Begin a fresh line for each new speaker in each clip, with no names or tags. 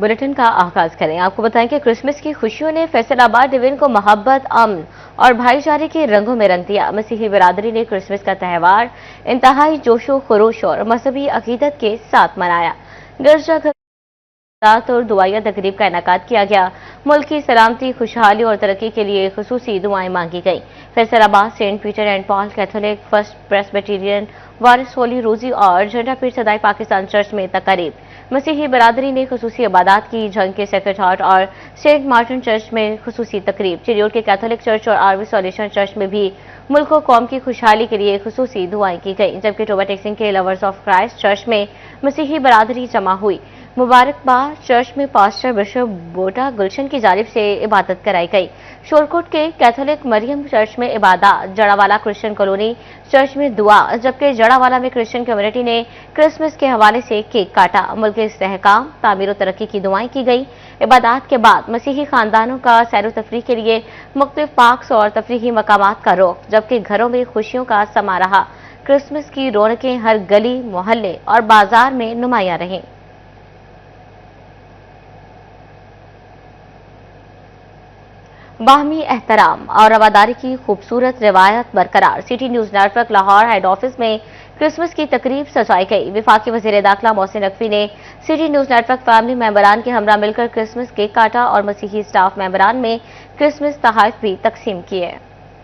Bulletin का आगाज करें। आपको बताएं कि क्रिसमस की खुशियों ने फैसलाबाद डिवीजन को मोहब्बत, अमन और भाईचारे के रंगों में रंग दिया। मसीही बिरादरी ने क्रिसमस का त्यौहार इंतहाई जोशो खरोश और मजहबी अकीदत के साथ मनाया। गिरजाघर रात और दुआया तकरीब का इनेकाद किया गया। मुल्क की सलामती, खुशहाली और तरक्की के लिए खुसूसी दुआएं मांगी गई। Faisalabad saint Peter and Paul Catholic, first Presbyterian, Waris holy rosary और झंडा पीर सदाई पाकिस्तान चर्च में तकरीब। मसीही बरादरी ने खुसूसी इबादत की। झंग के सेक्रेट हार्ट और सेंट मार्टिन चर्च में खुसूसी तकरीब। चिरियोट के कैथोलिक चर्च और आरवी सोल्यूशन चर्च में भी मुल्क और कौम की खुशहाली के लिए खुसूसी दुआएं की गई। जबकि टोबा टेक्सिंग के लवर्स ऑफ क्राइस्ट चर्च में मसीही बरादरी जमा हुई। मुबारकबाद चर्च में पास्टर बिशप बोटा गुलशन की जानिब से इबादत कराई गई। शोरकोट के कैथोलिक मरियम चर्च में इबादत। जड़ावाला क्रिश्चियन कॉलोनी चर्च में दुआ, जबकि जड़ावाला में क्रिश्चियन कम्युनिटी ने क्रिसमस के हवाले से केक काटा। मुल्क के इस्तेहकाम, तामीर और तरक्की की दुआएं की गई। इबादत के बाद मसीही खानदानों का सैर तफरीह के लिए मुख्तलिफ पार्क्स और तफरीही मकामात का रुख, जबकि घरों में खुशियों का समा रहा। क्रिसमस की रौनकें हर गली, मोहल्ले और बाजार में नुमायां रहीं। बाहमी एहतराम और रवादारी की खूबसूरत रिवायत बरकरार। City news network Lahore head office में क्रिसमस की तकरीब सजाई गई। वफाकी वज़ीर दाखिला मोहसिन नकवी ने सिटी न्यूज नेटवर्क फैमिली मेंबरान के हमरा मिलकर क्रिसमस केक काटा और मसीही स्टाफ मेंबरान में क्रिसमस तोहफे भी तकसीम किए।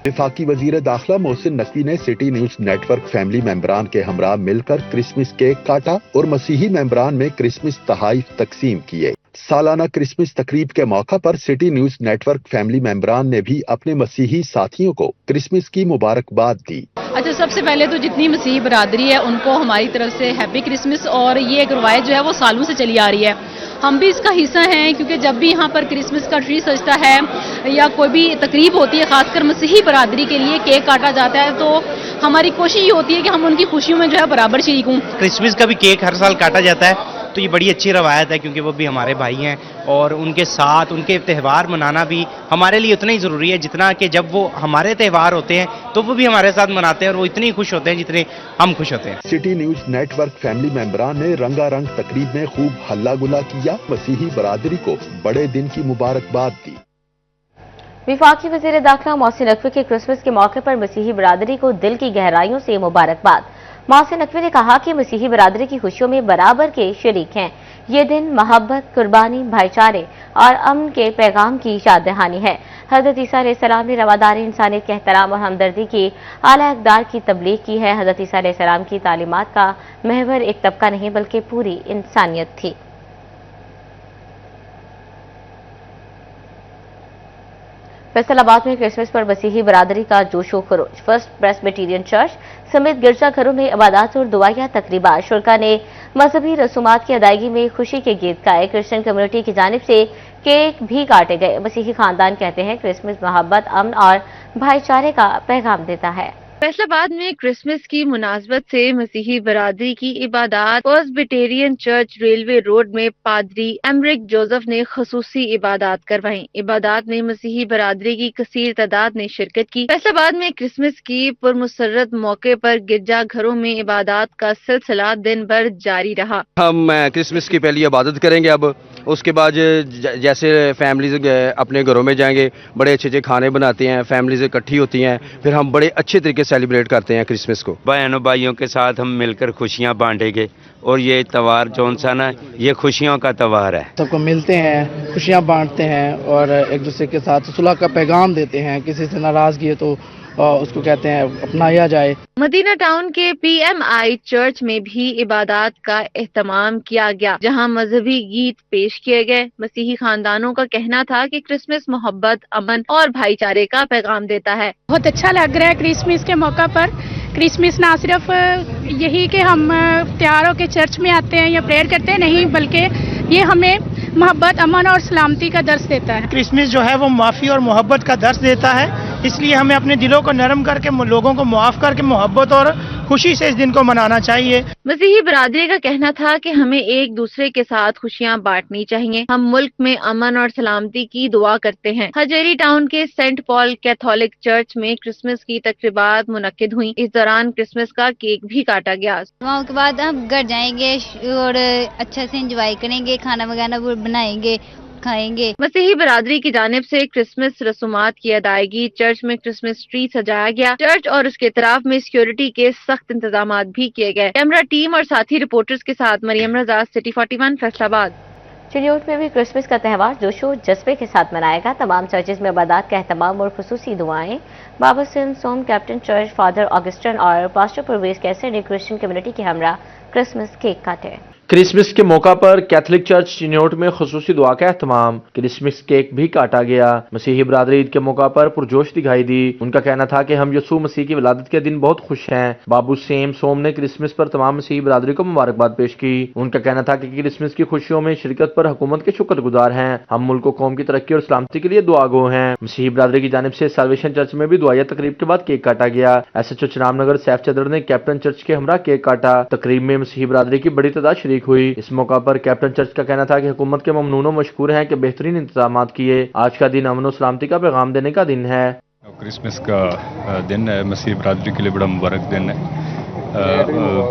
वफाकी वज़ीर दाखिला मोहसिन नकवी ने सिटी न्यूज नेटवर्क फैमिली मेंबरान के हमरा मिलकर क्रिसमस केक काटा और मसीही मेंबरान में क्रिसमस तोहफे तकसीम किए। सालाना क्रिसमस तकरीब के मौका पर सिटी न्यूज नेटवर्क फैमिली मेंबरान ने भी अपने मसीही साथियों को क्रिसमस की मुबारकबाद दी।
अच्छा, सबसे पहले तो जितनी मसीही बरादरी है उनको हमारी तरफ से हैप्पी क्रिसमस। और ये एक रवायत जो है वो सालों से चली आ रही है, हम भी इसका हिस्सा हैं, क्योंकि जब भी यहाँ पर क्रिसमस का ट्री सजता है या कोई भी तकरीब होती है, खासकर मसीही बरादरी के लिए केक काटा जाता है, तो हमारी कोशिश ये होती है कि हम उनकी खुशियों में जो है बराबर शरीक हों।
क्रिसमस का भी केक हर साल काटा जाता है, तो ये बड़ी अच्छी रवायत है, क्योंकि वो भी हमारे भाई हैं और उनके साथ उनके त्यौहार मनाना भी हमारे लिए उतना ही ज़रूरी है जितना कि जब वो हमारे त्यौहार होते हैं तो वो भी हमारे साथ मनाते हैं और वो इतने ही खुश होते हैं जितने हम खुश होते हैं।
सिटी न्यूज नेटवर्क फैमिली मेंबरान ने रंगारंग तकरीब में खूब हल्ला गुल्ला किया। मसीही बरादरी को बड़े दिन की मुबारकबाद दी।
वफाकी वज़ीर दाखिला मोहसिन नकवी के क्रिसमस के मौके पर मसीही बरादरी को दिल की गहराइयों से मुबारकबाद। मोहसिन नकवी ने कहा कि मसीही बरादरी की खुशियों में बराबर के शरीक हैं। ये दिन मोहब्बत, कुर्बानी, भाईचारे और अमन के पैगाम की याद दहानी है। हज़रत ईसा अलैहिस्सलाम ने रवादारी, इंसानियत के एहतराम और हमदर्दी की आला इक़दार की तबलीग की है। हज़रत ईसा अलैहिस्सलाम की तालीमात का महवर एक तबका नहीं बल्कि पूरी इंसानियत थी। फैसलाबाद में क्रिसमस पर मसीही बरादरी का जोशो खरोश। फर्स्ट प्रेस्बिटेरियन चर्च समेत गिरजाघरों में इबादत और दुआया तकरीबात। शुरका ने मजहबी रसूमात की अदायगी में खुशी के गीत गाए। क्रिश्चियन कम्युनिटी की जानिब से केक भी काटे गए। मसीही खानदान कहते हैं क्रिसमस मोहब्बत, अमन और भाईचारे का पैगाम देता है।
फैसलाबाद में क्रिसमस की मुनासबत से मसीही बरादरी की इबादत प्रेस्बिटेरियन चर्च रेलवे रोड में पादरी एमरिक जोसेफ ने खसूसी इबादत करवाई। इबादत में मसीही बरादरी की कसीर तादाद ने शिरकत की। फैसलाबाद में क्रिसमस की पुरमसरत मौके पर गिरजा घरों में इबादत का सिलसिला दिन भर जारी रहा।
हम क्रिसमस की पहली इबादत करेंगे, अब उसके बाद जैसे फैमिलीज अपने घरों में जाएंगे, बड़े अच्छे अच्छे खाने बनाते हैं, फैमिलीज इकट्ठी होती हैं, फिर हम बड़े अच्छे तरीके सेलिब्रेट करते हैं क्रिसमस को।
बहनों भाइयों के साथ हम मिलकर खुशियां बांटेंगे और ये त्योहार जौन सा ना, ये खुशियों का त्योहार है।
सबको मिलते हैं, खुशियां बांटते हैं और एक दूसरे के साथ सुलह का पैगाम देते हैं। किसी से नाराजगी है तो उसको कहते हैं अपनाया जाए।
मदीना टाउन के PMI चर्च में भी इबादत का एहतमाम किया गया, जहां मजहबी गीत पेश किए गए। मसीही खानदानों का कहना था कि क्रिसमस मोहब्बत, अमन और भाईचारे का पैगाम देता है।
बहुत अच्छा लग रहा है क्रिसमस के मौका पर। क्रिसमस ना सिर्फ यही कि हम त्योहारों के चर्च में आते हैं या प्रेयर करते हैं, नहीं, बल्कि ये हमें मोहब्बत, अमन और सलामती का दर्स देता है।
क्रिसमस जो है वो माफ़ी और मोहब्बत का दर्स देता है, इसलिए हमें अपने दिलों को नरम करके लोगों को मुआफ़ करके मोहब्बत और खुशी से इस दिन को मनाना चाहिए।
मसीही बरादरी का कहना था कि हमें एक दूसरे के साथ खुशियां बांटनी चाहिए। हम मुल्क में अमन और सलामती की दुआ करते हैं। हजेरी टाउन के सेंट पॉल कैथोलिक चर्च में क्रिसमस की तकरीबात मुनक्किद हुई। इस दौरान क्रिसमस का केक भी काटा गया।
वहाँ के बाद हम घर जाएंगे और अच्छे से एंजॉय करेंगे, खाना वगैरह बनाएंगे, खाएंगे।
मसीही बरादरी की जानिब से क्रिसमस रसूमात की अदायगी, चर्च में क्रिसमस ट्री सजाया गया। चर्च और उसके इतराफ में सिक्योरिटी के सख्त इंतजाम भी किए गए। कैमरा टीम और साथी रिपोर्टर्स के साथ मरियम रजा, सिटी 41 फैसलाबाद।
चिन्योट में भी क्रिसमस का त्यौहार जोशो जज्बे के साथ मनाएगा। तमाम चर्चेज में इबादत का एहतमाम और खुसूसी दुआएं। बाबा सिम सोम कैप्टन चर्च फादर ऑगस्टिन और पास्टर परवेज कैसर ने क्रिश्चियन कम्युनिटी के हमरा क्रिसमस केक काटे।
क्रिसमस के मौका पर कैथोलिक चर्च चिन्योट में खुसूसी दुआ का एहतमाम, क्रिसमस केक भी काटा गया। मसीही बरादरी ईद के मौका पर पुरजोश दिखाई दी। उनका कहना था कि हम यसू मसीह की विलादत के दिन बहुत खुश हैं। बाबू सेम सोम ने क्रिसमस पर तमाम मसीही बरादरी को मुबारकबाद पेश की। उनका कहना था कि क्रिसमस की खुशियों में शिरकत पर हुकूमत के शुक्रगुजार हैं। हम मुल्क को कौम की तरक्की और सलामती के लिए दुआगो हैं। मसीही बरादरी की जानिब से साल्वेशन चर्च में भी दुआया तकरीब के बाद केक काटा गया। SHO चनाबनगर सैफ चदर ने कैप्टन चर्च के हमरा केक काटा। तकरीब में मसीही बरादरी की बड़ी तादाद शरीक हुई। इस मौका पर कैप्टन चर्च का कहना था कि हुकूमत के ममनून व मशकूर हैं कि बेहतरीन इंतजाम किए। आज का दिन अमन और सलामती का पैगाम देने का दिन है।
क्रिसमस का दिन है, मसीह बरादरी के लिए बड़ा मुबारक दिन है।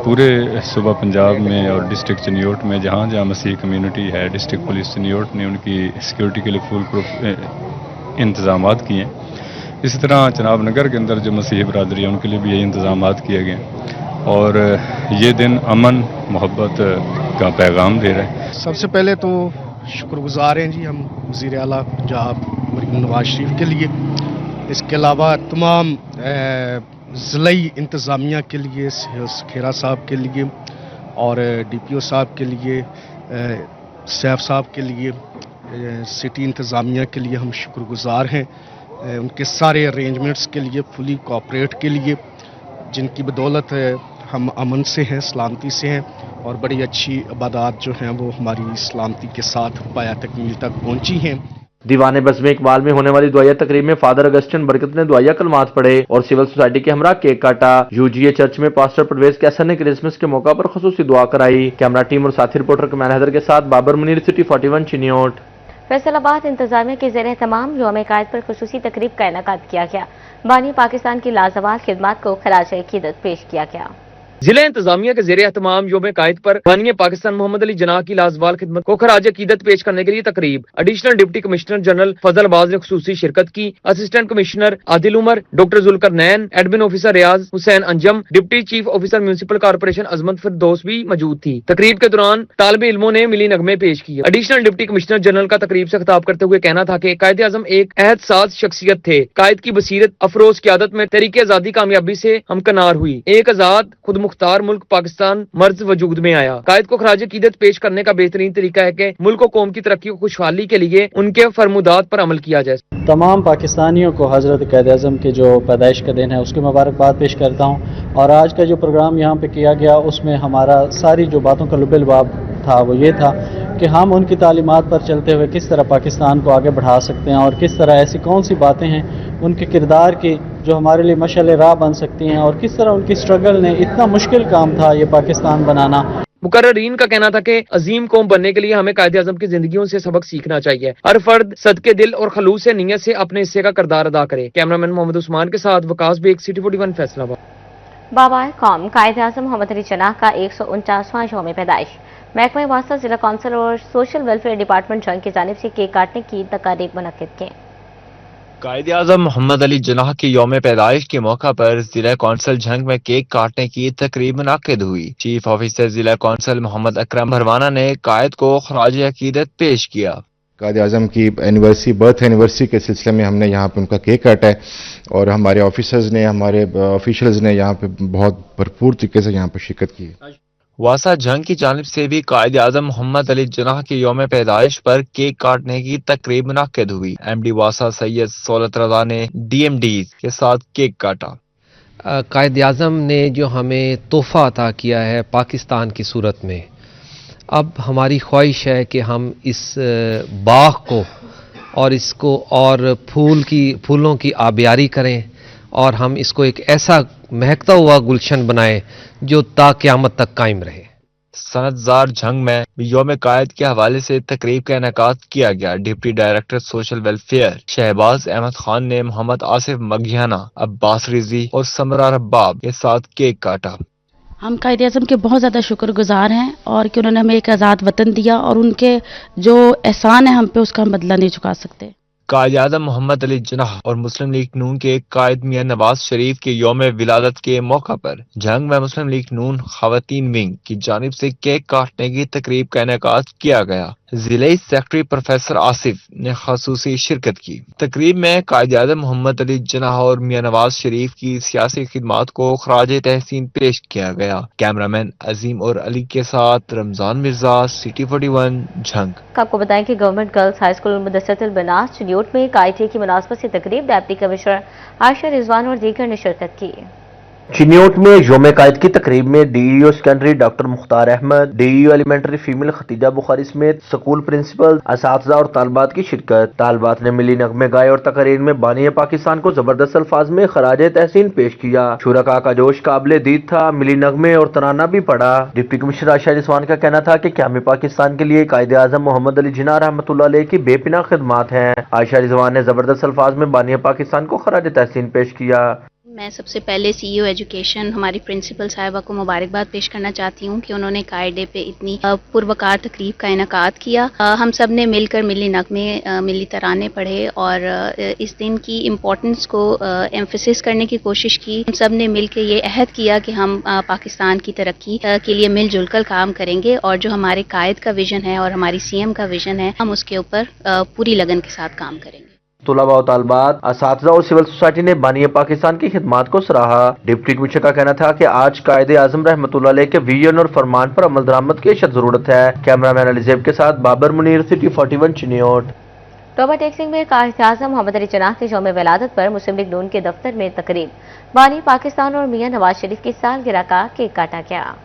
पूरे सूबा पंजाब में और डिस्ट्रिक्ट चिन्योट में जहाँ जहाँ मसीह कम्युनिटी है, डिस्ट्रिक्ट पुलिस चिन्योट ने उनकी सिक्योरिटी के लिए फुल प्रूफ इंतजाम किए हैं। इसी तरह चनाब नगर के अंदर जो मसीह बरादरी है उनके लिए भी यही इंतजाम किए गए और ये दिन अमन मोहब्बत का पैगाम दे रहा है।
सबसे पहले तो शुक्रगुजार हैं जी हम वज़ीर आला पंजाब मरीम नवाज शरीफ के लिए। इसके अलावा तमाम ज़िलाई इंतज़ामिया के लिए, खेरा साहब के लिए और DPO साहब के लिए, सैफ साहब के लिए, सिटी इंतज़ामिया के लिए हम शुक्रगुजार हैं। उनके सारे अरेंजमेंट्स के लिए, फुली कोऑपरेट के लिए, जिनकी बदौलत हम अमन से हैं, सलामती से हैं और बड़ी अच्छी इबादत जो हैं वो हमारी सलामती के साथ पाया तकमील तक पहुंची हैं।
दीवाने बज़्म इकबाल में होने वाली दुआया तकरीब में फादर अगस्टिन बरकत ने दुआया कलमात पढ़े और सिविल सोसाइटी के हमरा केक काटा। UGA चर्च में पास्टर परवेज कैसर ने क्रिसमस के मौका पर खुसूसी दुआ कराई। कैमरा टीम और साथी रिपोर्टर कमैन हैदर के साथ बाबर मुनीर, सिटी 41 चिन्योट।
फैसलाबाद इंतजामिया के ज़ेर एहतमाम यौम कायद पर खुसूसी तकरीब का इनेकाद किया गया। बानी पाकिस्तान की लाजवाब खिदमत को खराज अकीदत पेश किया गया।
जिला इंतजामिया के ज़ेर एहतमाम यौम कायद पर बानी पाकिस्तान मोहम्मद अली जनाह की लाजवाल खिदमत को खराज अकीदत पेश करने के लिए तकरीब। Additional deputy commissioner general Fazal Abbas ने खुसूसी शिरकत की। Assistant commissioner Adil Umar, doctor Zulqarnain, admin officer Riaz Hussain Anjum, deputy chief officer municipal corporation Azmat Firdous भी मौजूद थी। तकरीब के दौरान तालिब इल्मों ने मिली नगमे पेश किए। एडिशनल डिप्टी कमिश्नर जनरल का तकरीब से खिताब करते हुए कहना था कि कायद आजम एक अहद साज शख्सियत थे। कायद की बसीरत अफरोज क़यादत में तहरीक आज़ादी कामयाबी से हमकनार हुई। एक आज़ाद खुद मुख्तार मुल्क पाकिस्तान मर्ज वजूद में आया। कायद को खराज अकीदत पेश करने का बेहतरीन तरीका है कि मुल्क को कौम की तरक्की और खुशहाली के लिए उनके फरमुदात पर अमल किया जाए।
तमाम पाकिस्तानियों को हजरत कायद आज़म के जो पैदाइश का दिन है उसकी मुबारकबाद पेश करता हूँ। और आज का जो प्रोग्राम यहाँ पे किया गया उसमें हमारा सारी जो बातों का लुब-ए-लुबाब था वो ये था कि हम उनकी तालीमात पर चलते हुए किस तरह पाकिस्तान को आगे बढ़ा सकते हैं और किस तरह ऐसी कौन सी बातें हैं उनके किरदार की जो हमारे लिए मशाल राह बन सकती हैं और किस तरह उनकी स्ट्रगल ने इतना मुश्किल काम था ये पाकिस्तान बनाना।
मुकर्ररीन का कहना था कि अजीम कौम बनने के लिए हमें कायद आज़म की जिंदगियों से सबक सीखना चाहिए। हर फर्द सदके दिल और खलूस से नीयत से अपने हिस्से का किरदार अदा करे। कैमरामैन मोहम्मद उस्मान के साथ वकास बेग, सिटी 41 फैसलाबाद।
बाबा कौम कायद आज़म मोहम्मद अली जनाह का 149वां यौम पैदाइश। महकमा वास्ता जिला कौंसिल और सोशल वेलफेयर डिपार्टमेंट जंग की जानिब से केक काटने की तकारीब मुनक्किद की।
कायद आज़म मोहम्मद अली जनाह की यौम पैदाइश के मौका पर जिला कौंसिल झंग में केक काटने की तकरीब मुनक्किद हुई। चीफ ऑफिसर जिला कौंसिल मोहम्मद अकरम भरवाना ने कायद को खराज अकीदत पेश किया।
कायद आज़म की एनिवर्सरी, बर्थ एनिवर्सरी के सिलसिले में हमने यहाँ पे उनका केक काटा है और हमारे ऑफिसर्स ने, हमारे ऑफिशियल्स ने यहाँ पे बहुत भरपूर तरीके से यहाँ पे शिरकत की।
वासा जंग की जानिब से भी कायद आज़म मोहम्मद अली जनाह की यौम पैदाइश पर केक काटने की तकरीब मुनक्किद हुई। MD वासा सैयद सौलत रज़ा ने DMD के साथ केक काटा।
कायद आज़म ने जो हमें तोहफा अता किया है पाकिस्तान की सूरत में, अब हमारी ख्वाहिश है कि हम इस बाग को और इसको और फूलों की आबियारी करें और हम इसको एक ऐसा महकता हुआ गुलशन बनाए जो ता क़यामत तक कायम रहे।
सनतजार झंग में यौम कायद के हवाले से तकरीब का इनेकाद किया गया। Deputy director social welfare Shahbaz Ahmad Khan ने मोहम्मद आसिफ मघियाना, अब्बास रिजवी और समरा रब्बाब के साथ केक काटा।
हम कायदे आज़म के बहुत ज़्यादा शुक्रगुजार हैं और कि उन्होंने हमें एक आज़ाद वतन दिया और उनके जो एहसान है हम पे उसका हम बदला नहीं चुका सकते।
कायद आज़म मोहम्मद अली जिन्नाह और मुस्लिम लीग नून के कायद मियां नवाज शरीफ के यौम विलादत के मौका पर झंग में मुस्लिम लीग नून खवातीन विंग की जानिब से केक काटने की तकरीब का इनेकाद किया गया। जिले सेक्रेटरी प्रोफेसर आसिफ ने खसूसी शिरकत की। तकरीब में कायद आज़म मोहम्मद अली जिन्नाह और मियां नवाज शरीफ की सियासी खिदमात को खराज तहसीन पेश किया गया। कैमरामैन अजीम और अली के साथ रमजान मिर्जा, सिटी 41 झंग।
आपको बताएं कि गवर्नमेंट गर्ल्स हाई स्कूल मुदस्सतुल बनास चिन्योट में कायदे की मुनासबत से तकरीब डिप्टी कमिश्नर आयशा रिजवान और दीगर ने शिरकत की।
चिन्योट में यौम कायद की तकरीब में DEO secondary doctor Mukhtar Ahmad, DEO elementary female Khatija Bukhari समेत स्कूल प्रिंसिपल, असातिज़ा और तालबात की शिरकत। तालबात ने मिली नगमे गाए और तकरीर में बानी पाकिस्तान को जबरदस्त अल्फाज में खराज तहसीन पेश किया। शुरका का जोश काबिल दीद था, मिली नगमे और तराना भी पड़ा। डिप्टी कमिश्नर आयशा रिजवान का कहना था कि क़याम पाकिस्तान के लिए कायदे आज़म मोहम्मद अली जिन्नाह रहमतुल्लाह अलैह की बेपनाह खिदमात हैं। आयशा रिजवान ने जबरदस्त अल्फाज में बानी पाकिस्तान को खराज तहसीन पेश किया।
मैं सबसे पहले सीईओ एजुकेशन हमारी प्रिंसिपल साहिबा को मुबारकबाद पेश करना चाहती हूँ कि उन्होंने कायदे पे इतनी पुरवकार तकरीब का इनेकाद किया। हम सब ने मिलकर मिली नगमे, मिली तराने पढ़े और इस दिन की इम्पोर्टेंस को एम्फेसिस करने की कोशिश की। हम सब ने मिलकर ये अहद किया कि हम पाकिस्तान की तरक्की के लिए मिलजुल कर काम करेंगे और जो हमारे कायद का विजन है और हमारी सीएम का विजन है हम उसके ऊपर पूरी लगन के साथ काम करेंगे।
तुलबा और तालबात, असातिज़ा और सिविल सोसाइटी ने बानी पाकिस्तान की खिदमात को सराहा। डिप्टी कमिश्नर का कहना था कि आज कायदे आज़म रहमतुल्लाह अलैह के विजन और फरमान पर अमल दरामद की अशद जरूरत है। कैमरामैन अलीजेब के साथ बाबर मुनीर, सिटी 41 चिन्योट।
टोबा टेक्सिंग में कायद आज़म मोहम्मद अली जिन्नाह के यौम विलादत पर मुस्लिम लीग नून के दफ्तर में तकरीब। बानी पाकिस्तान और मियां नवाज शरीफ की सालगिरह का केक काटा गया।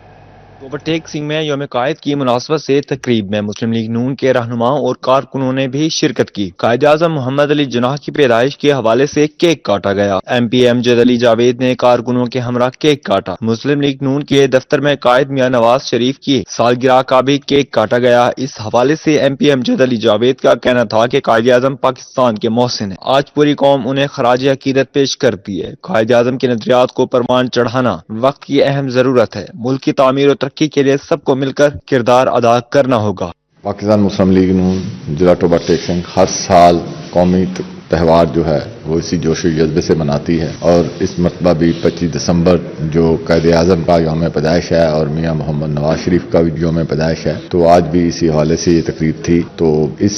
ओवरटेक सिंह में यौम कायद की मुनासबत से तकरीब में मुस्लिम लीग नून के रहनुमाओं और कारकुनों ने भी शिरकत की। कायद आज़म मोहम्मद अली जिन्नाह की पैदाइश के हवाले से केक काटा गया। MP अमजद अली जावेद ने कारकुनों के हमरा केक काटा। मुस्लिम लीग नून के दफ्तर में कायद मियां नवाज शरीफ की सालगिरह का भी केक काटा गया। इस हवाले से MP अमजद अली जावेद का कहना था कि कायद आज़म पाकिस्तान के मोहसिन है। आज पूरी कौम उन्हें खराज अकीदत पेश करती है। कायद आज़म के नजरियात को परवान चढ़ाना वक्त की अहम जरूरत है। मुल्क की तामीर और के लिए सबको मिलकर किरदार अदा करना होगा।
पाकिस्तान मुस्लिम लीग नून जिला टोबा टेक्सिंग हर साल कौमी त्यौहार जो है वो इसी जोश जज्बे से मनाती है और इस मरतबा भी 25 दिसंबर जो कायदे आज़म का यौम पैदाइश है और मियां मोहम्मद नवाज शरीफ का भी यौम पैदाइश है, तो आज भी इसी हवाले से ये तकरीब थी। तो इस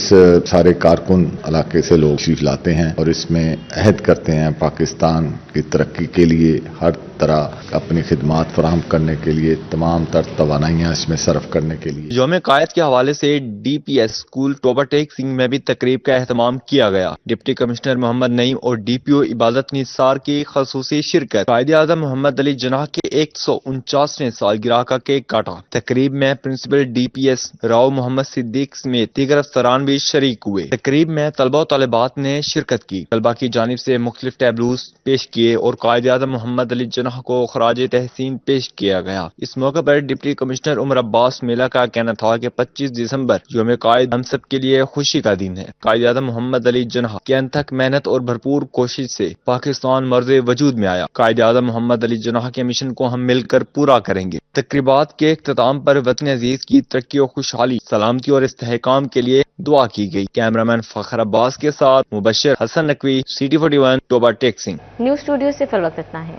सारे कारकुन इलाके से लोग तशरीफ लाते हैं और इसमें अहद करते हैं पाकिस्तान की तरक्की के लिए हर तरह अपनी खिदमात फराहम करने के लिए तमाम तर तवानाइयाँ इसमें सर्फ करने के लिए।
यौम कायद के हवाले से DPS स्कूल टोबा टेक्सिंग में भी तकरीब का एहतमाम किया गया। डिप्टी कमिश्नर मोहम्मद नईम और DPO इबादत निसार की खसूसी शिरकत। कायदे आज़म मोहम्मद अली जिन्नाह के 149वें सालगिरह का केक काटा। तकरीब में प्रिंसिपल DPS राव मोहम्मद सिद्दीक समेत दीगर अफसरान भी शरीक हुए। तकरीब में तलबा और तालिबात ने शिरकत की। तलबा की जानिब से मुख्तलिफ टैबलूज पेश किए और कायदे आज़म मोहम्मद अली जिन्नाह को खराज तहसीन पेश किया गया। इस मौके पर डिप्टी कमिश्नर उमर अब्बास मेला का कहना था कि 25 दिसंबर यौम कायद हम सब के लिए खुशी का दिन है। कायदे आज़म मोहम्मद अली जिन्नाह की अनथक मेहनत और भरपूर कोशिश से पाकिस्तान मर्ज़े वजूद में आया। कायदे आज़म मोहम्मद अली जिन्नाह के मिशन को हम मिलकर पूरा करेंगे। तकरीबात के इख्तिताम पर वतन अजीज की तरक्की और खुशहाली, सलामती और इस्तेहकाम के लिए दुआ की गई। कैमरामैन फखर अब्बास के साथ Mubashshir Hasan Naqvi, city 41 Toba टेक्सिंग।
News studio से फिर वक्त इतना है।